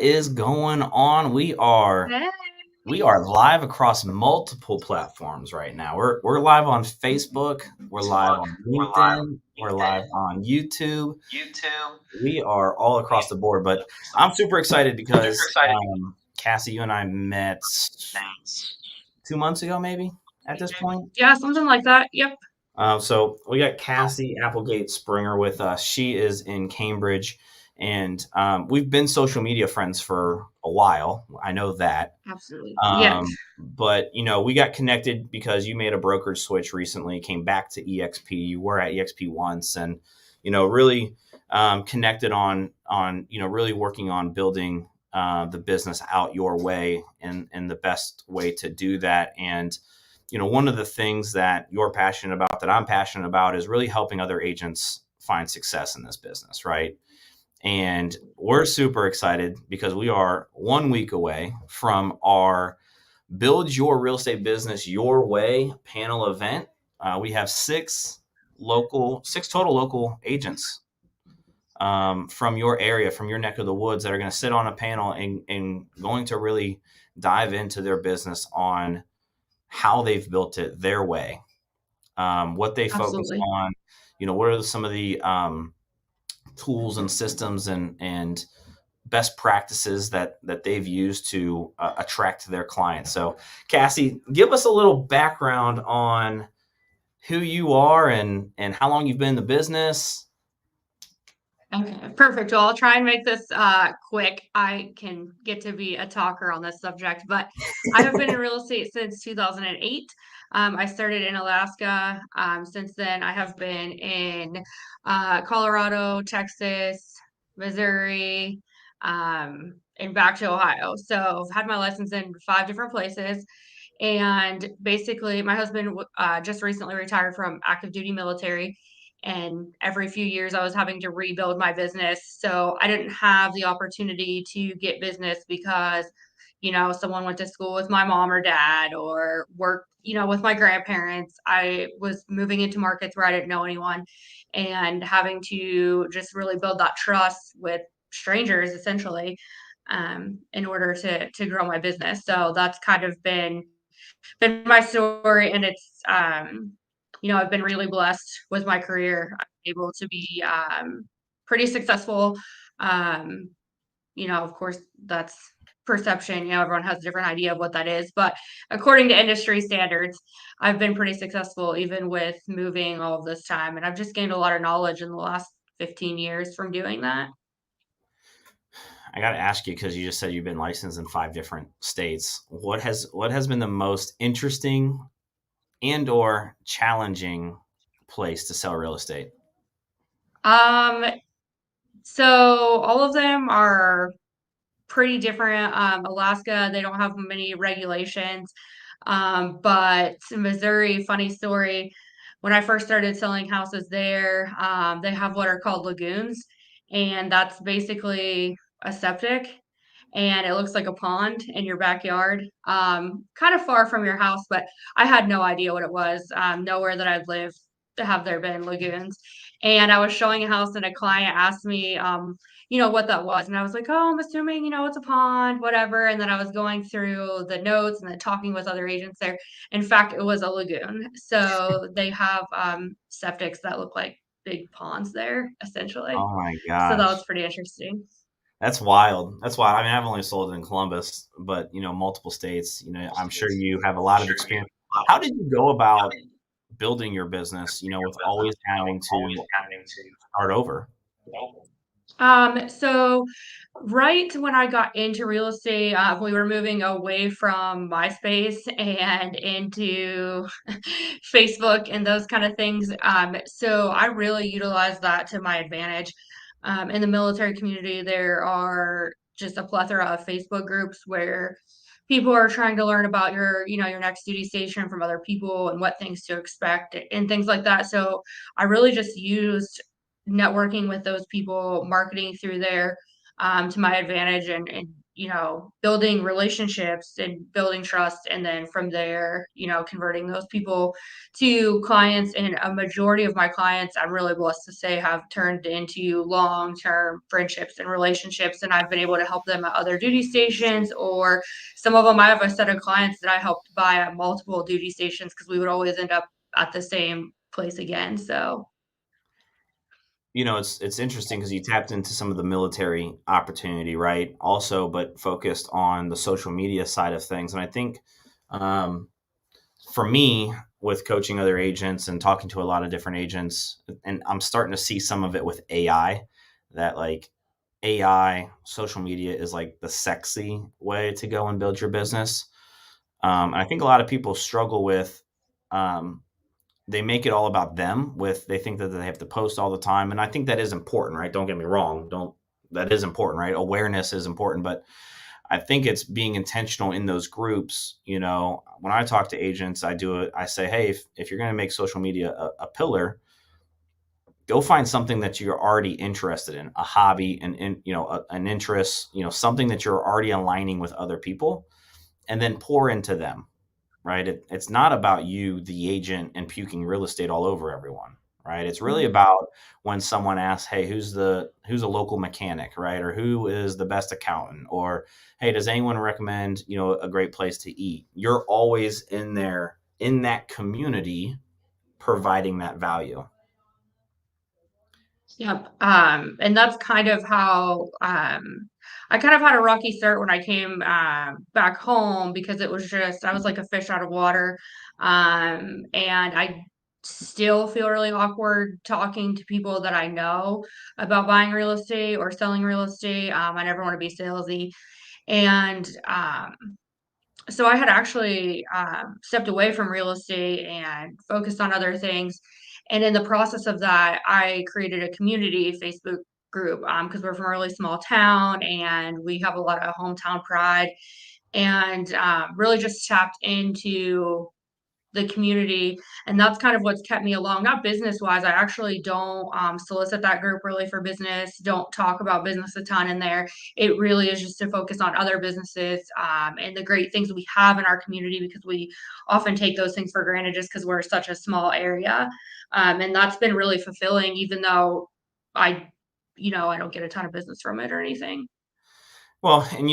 is going on? Hey. We are live across multiple platforms right now. We're live on Facebook, we're live on LinkedIn, we're live on YouTube. We are all across the board, but I'm super excited because Cassie, you and I met 2 months ago, maybe at this point. Yeah, something like that. Yep. So we got Cassie Applegate Springer with us. She is in Cambridge, and we've been social media friends for a while. I know that. Absolutely. Yes. But we got connected because you made a brokerage switch recently, came back to EXP. You were at EXP once, and really connected on really working on building the business out your way and the best way to do that. And one of the things that you're passionate about, that I'm passionate about, is really helping other agents find success in this business, right? And we're super excited because we are 1 week away from our Build Your Real Estate Business Your Way panel event. We have six total local agents from your area, from your neck of the woods, that are going to sit on a panel and going to really dive into their business on how they've built it their way, what they focus Absolutely. on, what are some of the tools and systems and best practices that they've used to attract their clients. So, Cassie, give us a little background on who you are and how long you've been in the business. Okay, perfect. Well, I'll try and make this quick. I can get to be a talker on this subject, but I have been in real estate since 2008. I started in Alaska. Since then, I have been in Colorado, Texas, Missouri, and back to Ohio. So I've had my license in 5 different places. And basically, my husband just recently retired from active duty military. And every few years, I was having to rebuild my business. So I didn't have the opportunity to get business because, someone went to school with my mom or dad or worked, with my grandparents. I was moving into markets where I didn't know anyone and having to just really build that trust with strangers, essentially, in order to grow my business. So that's kind of been my story, and it's I've been really blessed with my career. I'm able to be pretty successful. um of course, that's perception. Everyone has a different idea of what that is, but according to industry standards, I've been pretty successful even with moving all of this time, and I've just gained a lot of knowledge in the last 15 years from doing that. I got to ask you, because you just said you've been licensed in 5 different states. What has been the most interesting and or challenging place to sell real estate? um so all of them are pretty different. Alaska, they don't have many regulations. But Missouri, funny story, when I first started selling houses there, they have what are called lagoons, and that's basically a septic, and it looks like a pond in your backyard, kind of far from your house, but I had no idea what it was. Nowhere that I'd lived have there been lagoons. And I was showing a house, and a client asked me, what that was. And I was like, oh, I'm assuming, it's a pond, whatever. And then I was going through the notes and then talking with other agents there. In fact, it was a lagoon. So they have septics that look like big ponds there, essentially. Oh my So that gosh. was pretty interesting. That's wild. That's wild. I mean, I've only sold in Columbus, but multiple states. I'm sure you have a lot of experience. How did you go about building your business? With always having to start over. So right when I got into real estate, we were moving away from MySpace and into Facebook and those kind of things. So I really utilized that to my advantage. In the military community, there are just a plethora of Facebook groups where people are trying to learn about your next duty station from other people and what things to expect and things like that. So I really just used networking with those people, marketing through there, to my advantage, and building relationships and building trust. And then from there, converting those people to clients. And a majority of my clients, I'm really blessed to say, have turned into long-term friendships and relationships. And I've been able to help them at other duty stations, or some of them, I have a set of clients that I helped buy at multiple duty stations because we would always end up at the same place again. So, It's interesting because you tapped into some of the military opportunity, right? Also, but focused on the social media side of things. And I think um, for me, with coaching other agents and talking to a lot of different agents, and I'm starting to see some of it with AI, that like AI, social media is like the sexy way to go and build your business. And I think a lot of people struggle with, um, they make it all about them. With they think that they have to post all the time, and I think that is important, right? Don't get me wrong. Don't That is important, right? Awareness is important, but I think it's being intentional in those groups. When I talk to agents, I do it. I say, hey, if you're going to make social media a pillar, go find something that you're already interested in, a hobby, an interest, something that you're already aligning with other people, and then pour into them. Right? It's not about you, the agent, and puking real estate all over everyone. Right? It's really mhm. about when someone asks, "Hey, who's a local mechanic?" Right? Or who is the best accountant? Or, "Hey, does anyone recommend a great place to eat?" You're always in there in that community, providing that value. Yep. And that's kind of how I kind of had a rocky start when I came back home, because it was just I was like a fish out of water. And I still feel really awkward talking to people that I know about buying real estate or selling real estate. I never want to be salesy. And so I had actually stepped away from real estate and focused on other things. And in the process of that, I created a community Facebook group, because we're from a really small town and we have a lot of hometown pride, and really just tapped into the community. And that's kind of what's kept me along, not business wise. I actually don't solicit that group really for business, don't talk about business a ton in there. It really is just to focus on other businesses, and the great things we have in our community, because we often take those things for granted just because we're such a small area. And that's been really fulfilling, even though I I don't get a ton of business from it or anything. Well, and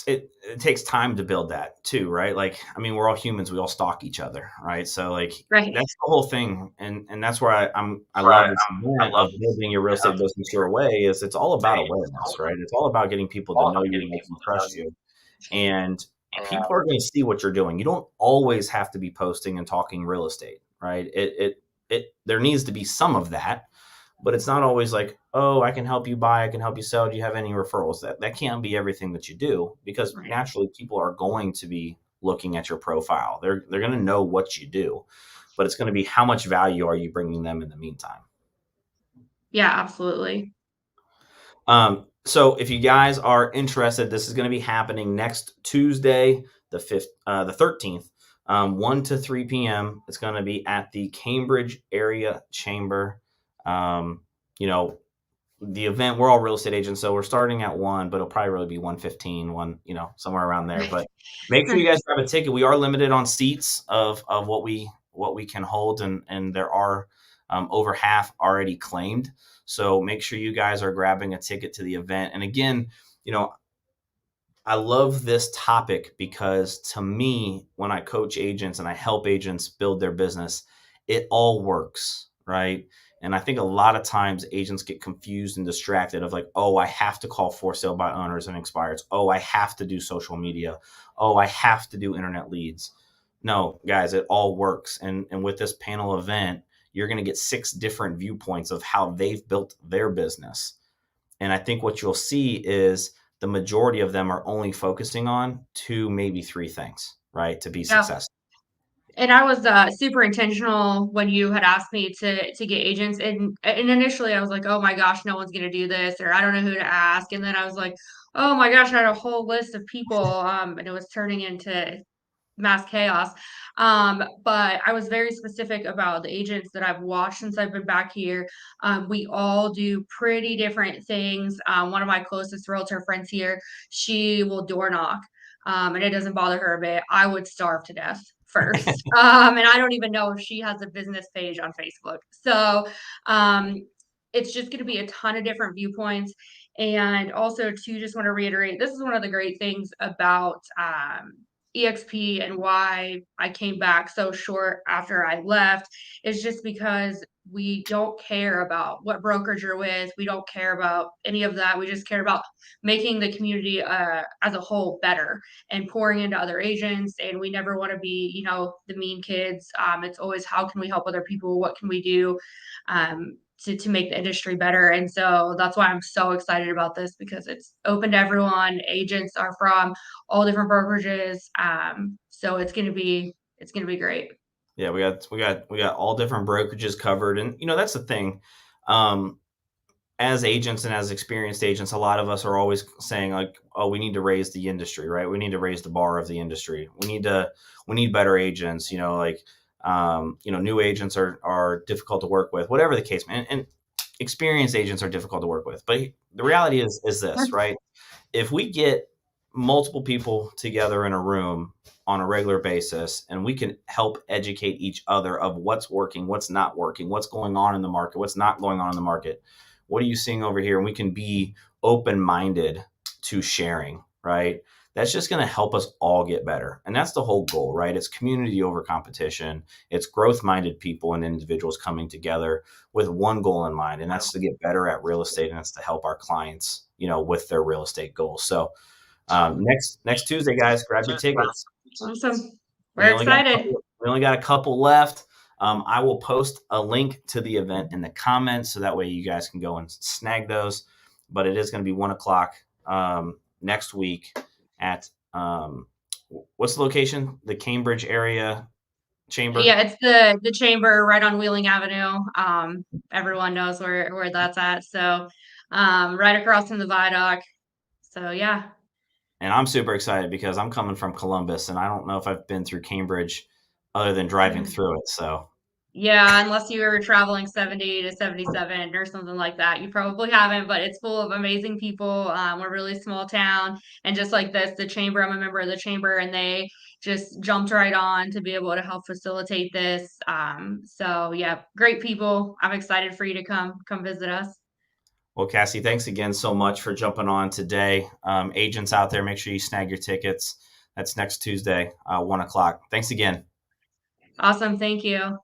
it takes time to build that too, right? Like, I mean, we're all humans, we all stalk each other, right? So like Right. that's the whole thing. And that's where I That's why love this I event love of building your real estate business your way. Is it's all about saying it's awareness, right? It's all about getting people to all know about you, getting like people and to know trust you. you. And And people are going to see what you're doing. You don't always have to be posting and talking real estate, right? It there needs to be some of that, but it's not always like, oh, I can help you buy, I can help you sell. Do you have any referrals? That can't be everything that you do, because Right. naturally people are going to be looking at your profile. They're going to know what you do, but it's going to be how much value are you bringing them in the meantime. Yeah, absolutely. So if you guys are interested, this is going to be happening next Tuesday, the 13th, 1 to 3 p.m. It's going to be at the Cambridge Area Chamber. Um, you know, the event, we're all real estate agents, so we're starting at 1, but it'll probably really be 1:15, somewhere around there. Right. But make sure you guys grab a ticket. We are limited on seats of what we can hold, and there are over half already claimed. So make sure you guys are grabbing a ticket to the event. And again, you know, I love this topic because to me, when I coach agents and I help agents build their business, it all works, right? And I think a lot of times agents get confused and distracted of like, oh, I have to call for sale by owners and expireds. Oh, I have to do social media. Oh, I have to do internet leads. No, guys, it all works. And with this panel event, you're going to get 6 different viewpoints of how they've built their business. And I think what you'll see is the majority of them are only focusing on 2, maybe 3 things, right, to be Yeah. successful. And I was super intentional when you had asked me to get agents, and initially I was like, oh my gosh, no one's gonna do this, or I don't know who to ask. And then I was like, oh my gosh, I had a whole list of people, and it was turning into mass chaos. But I was very specific about the agents that I've watched since I've been back here. We all do pretty different things. One of my closest realtor friends here, she will door knock, and it doesn't bother her a bit. I would starve to death first. And I don't even know if she has a business page on Facebook. So um, it's just going to be a ton of different viewpoints. And also, too, just want to reiterate, this is one of the great things about EXP and why I came back so short after I left is just because we don't care about what brokerage you're with. We don't care about any of that. We just care about making the community as a whole better and pouring into other agents. And we never want to be, the mean kids. It's always how can we help other people? What can we do? To make the industry better. And so that's why I'm so excited about this because it's open to everyone. Agents are from all different brokerages. So it's gonna be great. Yeah, we got all different brokerages covered, and that's the thing. Um, as agents and as experienced agents, a lot of us are always saying like, "Oh, we need to raise the industry, right? We need to raise the bar of the industry. We need better agents." New agents are difficult to work with, whatever the case, man. And experienced agents are difficult to work with. But the reality is this, right? If we get multiple people together in a room on a regular basis and we can help educate each other of what's working, what's not working, what's going on in the market, what's not going on in the market, what are you seeing over here, and we can be open-minded to sharing, right? That's just going to help us all get better, and that's the whole goal, right? It's community over competition. It's growth-minded people and individuals coming together with one goal in mind, and that's to get better at real estate, and that's to help our clients with their real estate goals. So next Tuesday, guys, grab your tickets. Awesome. We We're only got a excited. couple, we only got a couple left. I will post a link to the event in the comments so that way you guys can go and snag those. But it is going to be 1 o'clock next week at what's the location? The Cambridge area chamber. Yeah, it's the chamber right on Wheeling Avenue. Everyone knows where that's at. So right across from the viaduct. So yeah. And I'm super excited because I'm coming from Columbus and I don't know if I've been through Cambridge other than driving through it. So Yeah, unless you were traveling 70 to 77 or something like that. You probably haven't, but it's full of amazing people. We're a really small town. And just like this, the chamber, I'm a member of the chamber, and they just jumped right on to be able to help facilitate this. So yeah, great people. I'm excited for you to come visit us. well, Cassie, thanks again so much for jumping on today. Agents out there, make sure you snag your tickets. That's next Tuesday, 1 o'clock. Thanks again. Awesome. Thank you.